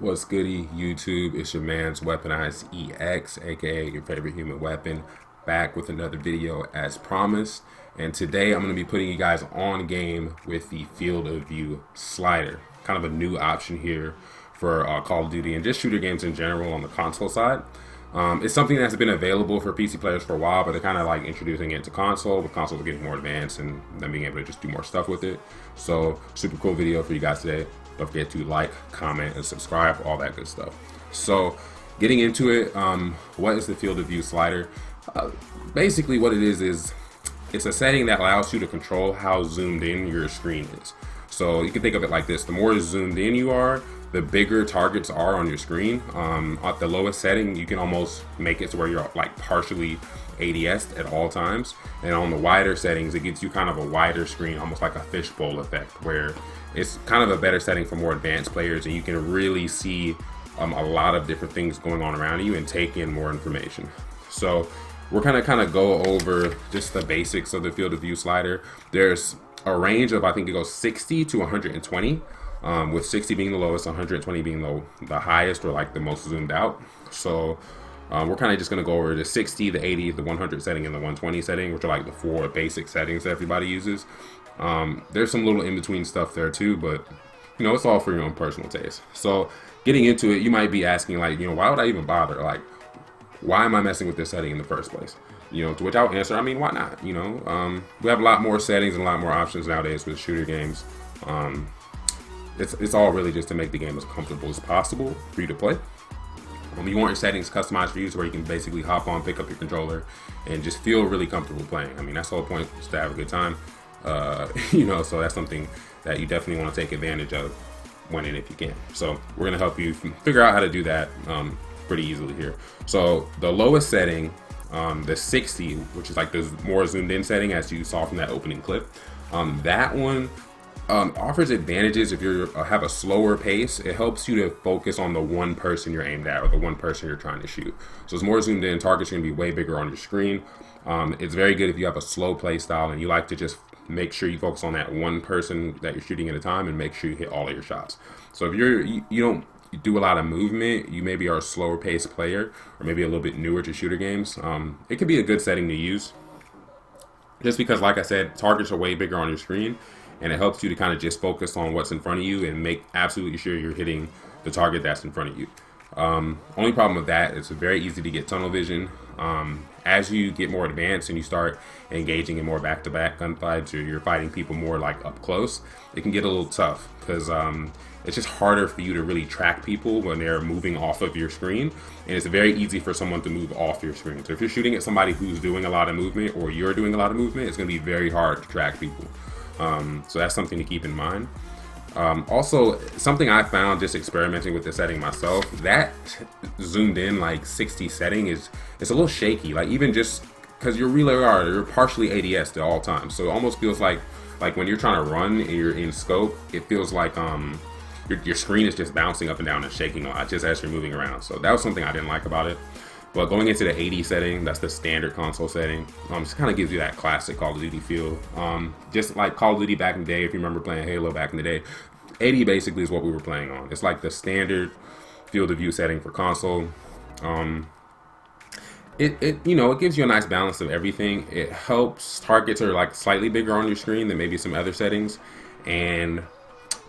What's goody, YouTube? It's your man's Weaponized EX, aka your favorite human weapon, back with another video as promised. And today I'm going to be putting you guys on game with the field of view slider. Kind of a new option here for Call of Duty and just shooter games in general on the console side. It's something that's been available for PC players for a while, but they're kind of like introducing it to console, with consoles getting more advanced and them being able to just do more stuff with it. So super cool video for you guys today. Don't forget to like, comment, and subscribe, all that good stuff. So getting into it, what is the field of view slider? Basically what it is it's a setting that allows you to control how zoomed in your screen is. So you can think of it like this: the more zoomed in you are, the bigger targets are on your screen. At the lowest setting, you can almost make it to where you're like partially ADS at all times. And on the wider settings, it gives you kind of a wider screen, almost like a fishbowl effect, where it's kind of a better setting for more advanced players, and you can really see a lot of different things going on around you and take in more information. So we're kind of go over just the basics of the field of view slider. There's a range of, I think it goes 60 to 120, with 60 being the lowest, 120 being the highest, or like the most zoomed out. So we're kind of just going to go over the 60, the 80, the 100 setting, and the 120 setting, which are like the four basic settings that everybody uses. There's some little in-between stuff there too, but you know, it's all for your own personal taste. So getting into it, you might be asking, like, you know, why would I even bother? Like, why am I messing with this setting in the first place? You know, to which I'll answer, I mean, why not? You know, we have a lot more settings and a lot more options nowadays with shooter games. It's all really just to make the game as comfortable as possible for you to play. You want your settings customized for you, so where you can basically hop on, pick up your controller, and just feel really comfortable playing. I mean, that's the whole point, is to have a good time. You know, so that's something that you definitely want to take advantage of when and if you can. So we're gonna help you figure out how to do that pretty easily here. So the lowest setting, the 60, which is like the more zoomed in setting, as you saw from that opening clip, that one offers advantages if you have a slower pace. It helps you to focus on the one person you're aimed at, or the one person you're trying to shoot. So it's more zoomed in. Targets are going to be way bigger on your screen. It's very good if you have a slow play style and you like to just make sure you focus on that one person that you're shooting at a time and make sure you hit all of your shots. So if you don't do a lot of movement, you maybe are a slower paced player, or maybe a little bit newer to shooter games, it could be a good setting to use, just because, like I said, targets are way bigger on your screen, and it helps you to kind of just focus on what's in front of you and make absolutely sure you're hitting the target that's in front of you. Only problem with that is it's very easy to get tunnel vision. As you get more advanced and you start engaging in more back-to-back gunfights, or you're fighting people more like up close, it can get a little tough, because it's just harder for you to really track people when they're moving off of your screen, and it's very easy for someone to move off your screen. So if you're shooting at somebody who's doing a lot of movement, or you're doing a lot of movement, it's going to be very hard to track people. So that's something to keep in mind. Also, something I found just experimenting with the setting myself, that zoomed in like 60 setting it's a little shaky. Like, even just because you're partially ADS at all times, so it almost feels like when you're trying to run and you're in scope, it feels like your screen is just bouncing up and down and shaking a lot just as you're moving around. So that was something I didn't like about it. But going into the 80 setting, that's the standard console setting, just kind of gives you that classic Call of Duty feel. Just like Call of Duty back in the day, if you remember playing Halo back in the day, 80 basically is what we were playing on. It's like the standard field of view setting for console. You know, it gives you a nice balance of everything. It helps targets are like slightly bigger on your screen than maybe some other settings, and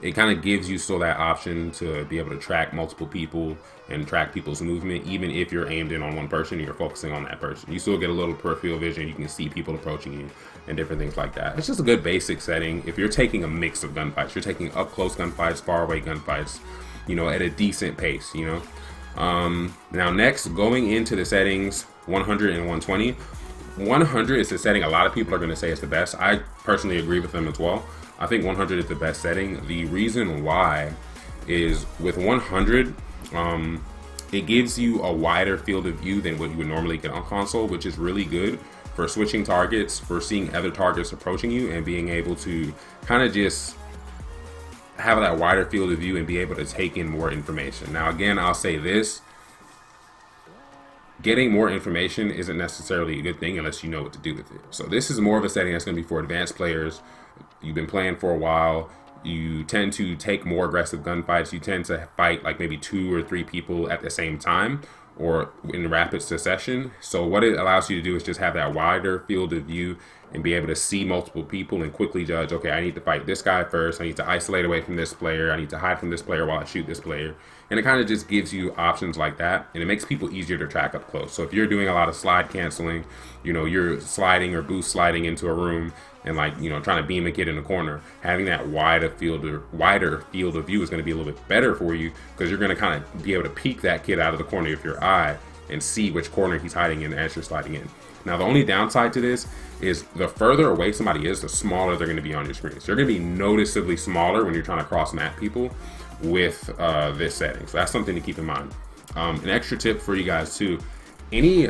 it kind of gives you still that option to be able to track multiple people and track people's movement, even if you're aimed in on one person and you're focusing on that person. You still get a little peripheral vision. You can see people approaching you and different things like that. It's just a good basic setting if you're taking a mix of gunfights. You're taking up close gunfights, far away gunfights, you know, at a decent pace, you know. Now next, going into the settings 100 and 120. 100 is the setting a lot of people are going to say is the best. I personally agree with them as well. I think 100 is the best setting. The reason why is with 100, it gives you a wider field of view than what you would normally get on console, which is really good for switching targets, for seeing other targets approaching you, and being able to kind of just have that wider field of view and be able to take in more information. Now, again, I'll say this: getting more information isn't necessarily a good thing unless you know what to do with it. So this is more of a setting that's going to be for advanced players. You've been playing for a while. You tend to take more aggressive gunfights. You tend to fight like maybe 2 or 3 people at the same time or in rapid succession. So what it allows you to do is just have that wider field of view and be able to see multiple people and quickly judge, okay, I need to fight this guy first. I need to isolate away from this player. I need to hide from this player while I shoot this player. And it kind of just gives you options like that. And it makes people easier to track up close. So if you're doing a lot of slide canceling, you know, you're sliding or boost sliding into a room and like, you know, trying to beam a kid in the corner, having that wider field of view is going to be a little bit better for you, because you're going to kind of be able to peek that kid out of the corner of your eye and see which corner he's hiding in as you're sliding in. Now, the only downside to this is the further away somebody is, the smaller they're going to be on your screen. So they're going to be noticeably smaller when you're trying to cross map people with this setting. So that's something to keep in mind. An extra tip for you guys too, any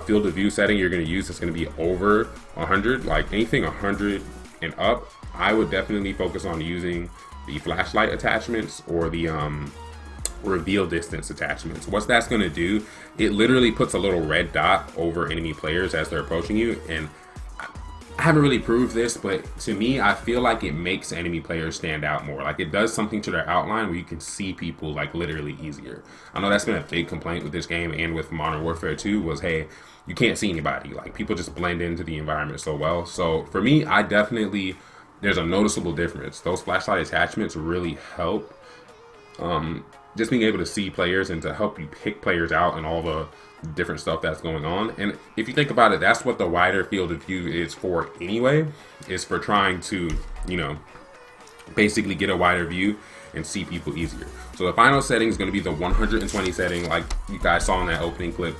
field of view setting you're going to use that's going to be over 100, like anything 100 and up, I would definitely focus on using the flashlight attachments or the reveal distance attachments. What that's going to do, it literally puts a little red dot over enemy players as they're approaching you. And I haven't really proved this, but to me, I feel like it makes enemy players stand out more. Like it does something to their outline where you can see people like literally easier. I know that's been a big complaint with this game and with Modern Warfare 2 was, hey, you can't see anybody. Like people just blend into the environment so well. So for me, there's a noticeable difference. Those flashlight attachments really help just being able to see players and to help you pick players out and all the different stuff that's going on. And if you think about it, that's what the wider field of view is for anyway, is for trying to, you know, basically get a wider view and see people easier. So the final setting is going to be the 120 setting, like you guys saw in that opening clip.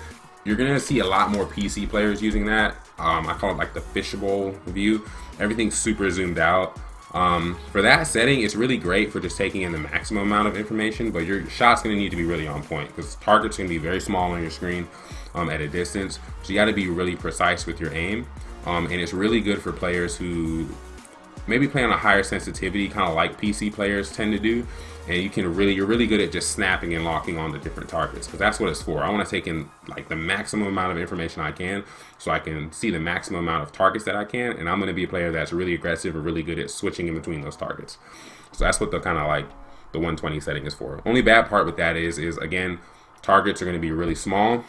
You're going to see a lot more PC players using that. I call it like the fishbowl view. Everything's super zoomed out. For that setting, it's really great for just taking in the maximum amount of information, but your shot's going to need to be really on point because targets going to be very small on your screen at a distance. So you got to be really precise with your aim. And it's really good for players who maybe play on a higher sensitivity, kind of like PC players tend to do. And you're really good at just snapping and locking on to different targets, because that's what it's for. I want to take in like the maximum amount of information I can so I can see the maximum amount of targets that I can. And I'm going to be a player that's really aggressive and really good at switching in between those targets. So that's what the kind of like the 120 setting is for. Only bad part with that is again, targets are going to be really small.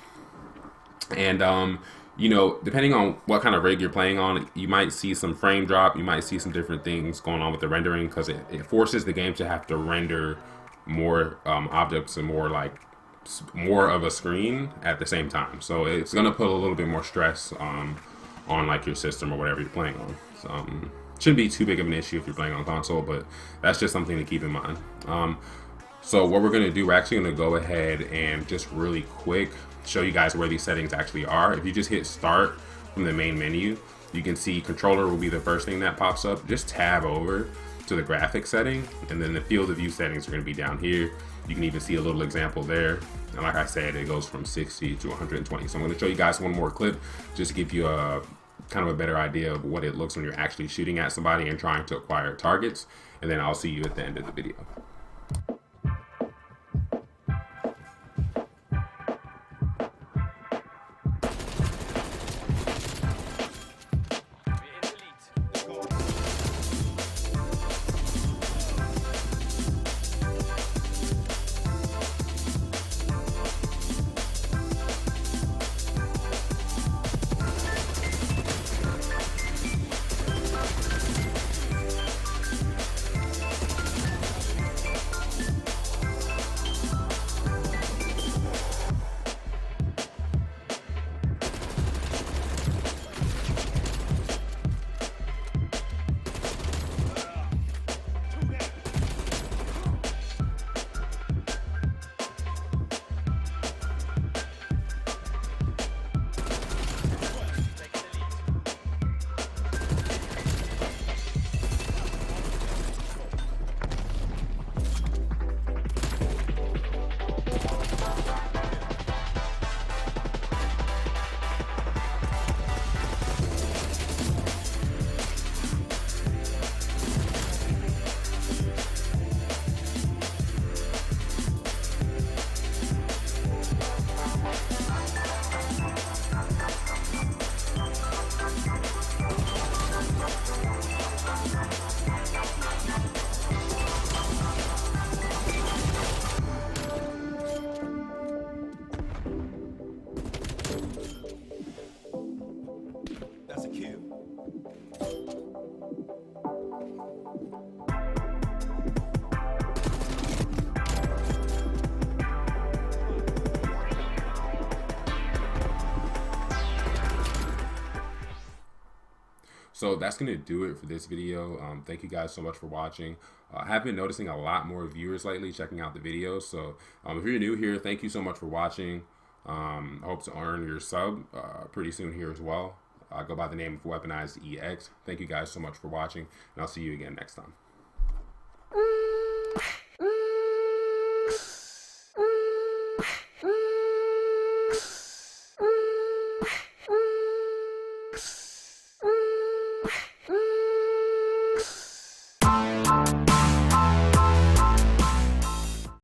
And, you know, depending on what kind of rig you're playing on, you might see some frame drop. You might see some different things going on with the rendering, because it forces the game to have to render more objects and more of a screen at the same time. So it's going to put a little bit more stress on like your system or whatever you're playing on. So, shouldn't be too big of an issue if you're playing on console, but that's just something to keep in mind. So what we're going to do, we're actually going to go ahead and just really quick show you guys where these settings actually are. If you just hit start from the main menu, you can see controller will be the first thing that pops up. Just tab over to the graphics setting, and then the field of view settings are going to be down here. You can even see a little example there. And like I said, it goes from 60 to 120. So I'm going to show you guys one more clip just to give you a kind of a better idea of what it looks when you're actually shooting at somebody and trying to acquire targets. And then I'll see you at the end of the video. So that's going to do it for this video. Thank you guys so much for watching. I have been noticing a lot more viewers lately checking out the videos. So if you're new here, thank you so much for watching. I hope to earn your sub pretty soon here as well. I go by the name of Weaponized EX. Thank you guys so much for watching, and I'll see you again next time.